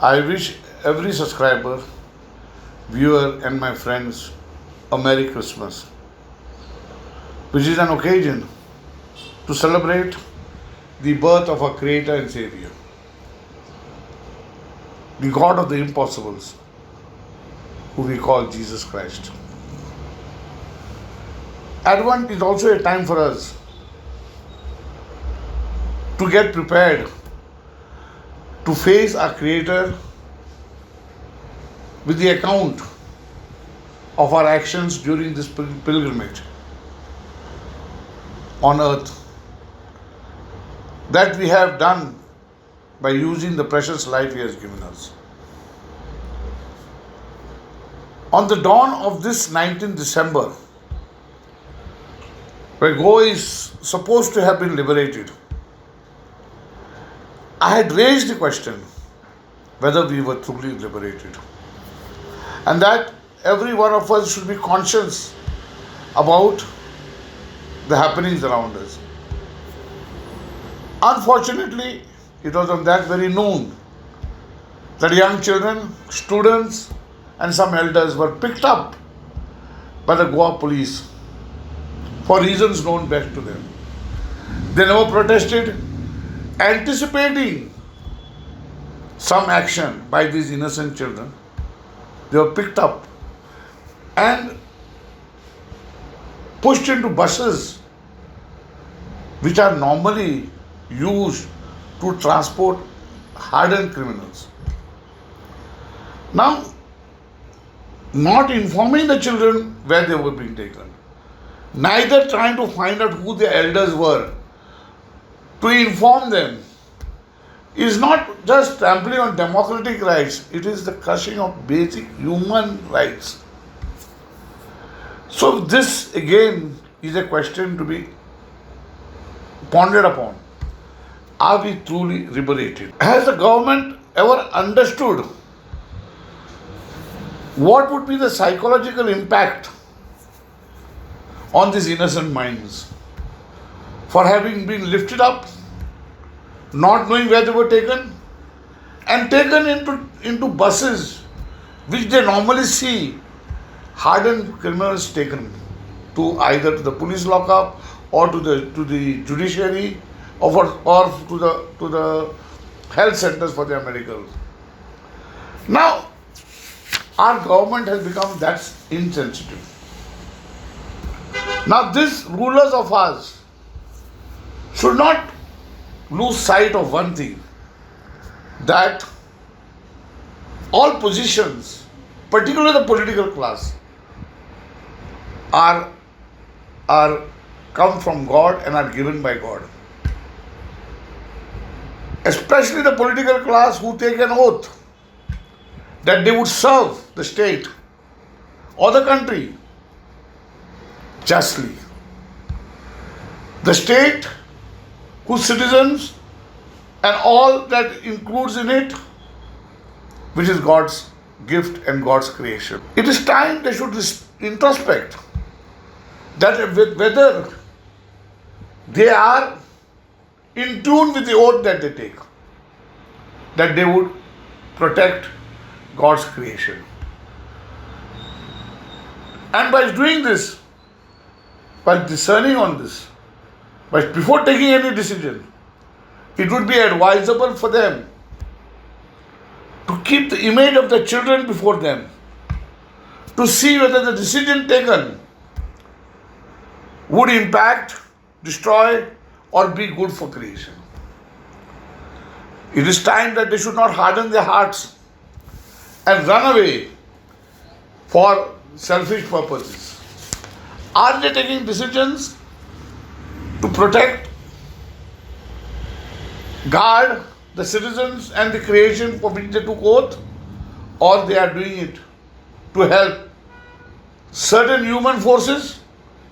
I wish every subscriber, viewer, and my friends a Merry Christmas, which is an occasion to celebrate the birth of our Creator and Savior, the God of the impossibles, who we call Jesus Christ. Advent is also a time for us to get prepared to face our Creator with the account of our actions during this pilgrimage on earth that we have done by using the precious life He has given us. On the dawn of this 19th December, where Goa is supposed to have been liberated, I had raised the question whether we were truly liberated, and that every one of us should be conscious about the happenings around us. Unfortunately, it was on that very noon that young children, students, and some elders were picked up by the Goa police for reasons known best to them. They never protested, anticipating some action by these innocent children. They were picked up and pushed into buses which are normally used to transport hardened criminals. Now, not informing the children where they were being taken, neither trying to find out who their elders were to inform them, is not just trampling on democratic rights, it is the crushing of basic human rights. So this again is a question to be pondered upon. Are we truly liberated? Has the government ever understood what would be the psychological impact on these innocent minds for having been lifted up, not knowing where they were taken, and taken into buses which they normally see hardened criminals taken to either to the police lockup or to the judiciary or to the health centers for their medicals. Now, our government has become that insensitive. Now, these rulers of ours should not lose sight of one thing, that all positions, particularly the political class, are come from God and are given by God. Especially the political class who take an oath that they would serve the state or the country justly. The state whose citizens and all that includes in it, which is God's gift and God's creation. It is time they should introspect that whether they are in tune with the oath that they take, that they would protect God's creation. And by doing this, by discerning on this, but before taking any decision, it would be advisable for them to keep the image of the children before them, to see whether the decision taken would impact, destroy, or be good for creation. It is time that they should not harden their hearts and run away for selfish purposes. Are they taking decisions to protect, guard the citizens and the creation for which they took oath, or they are doing it to help certain human forces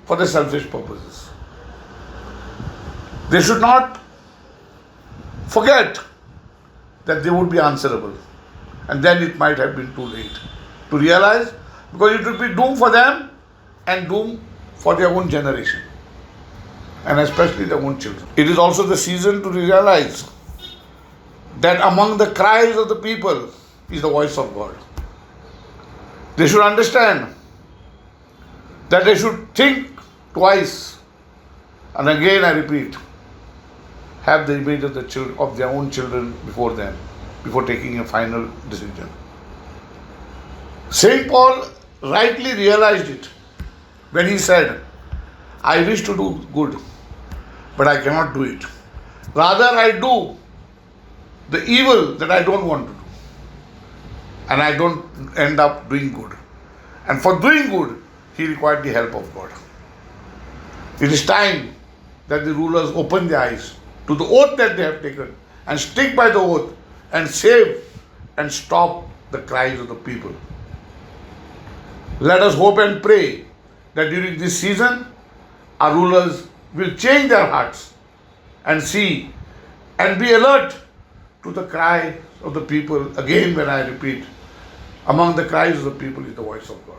for their selfish purposes? They should not forget that they would be answerable, and then it might have been too late to realize, because it would be doom for them and doom for their own generation, and especially their own children. It is also the season to realize that among the cries of the people is the voice of God. They should understand that they should think twice. And again I repeat, have the image of of their own children before them, before taking a final decision. Saint Paul rightly realized it when he said, I wish to do good, but I cannot do it. Rather, I do the evil that I don't want to do. And I don't end up doing good. And for doing good, he required the help of God. It is time that the rulers open their eyes to the oath that they have taken and stick by the oath and save and stop the cries of the people. Let us hope and pray that during this season, our rulers will change their hearts and see and be alert to the cry of the people. Again, when I repeat, among the cries of the people is the voice of God.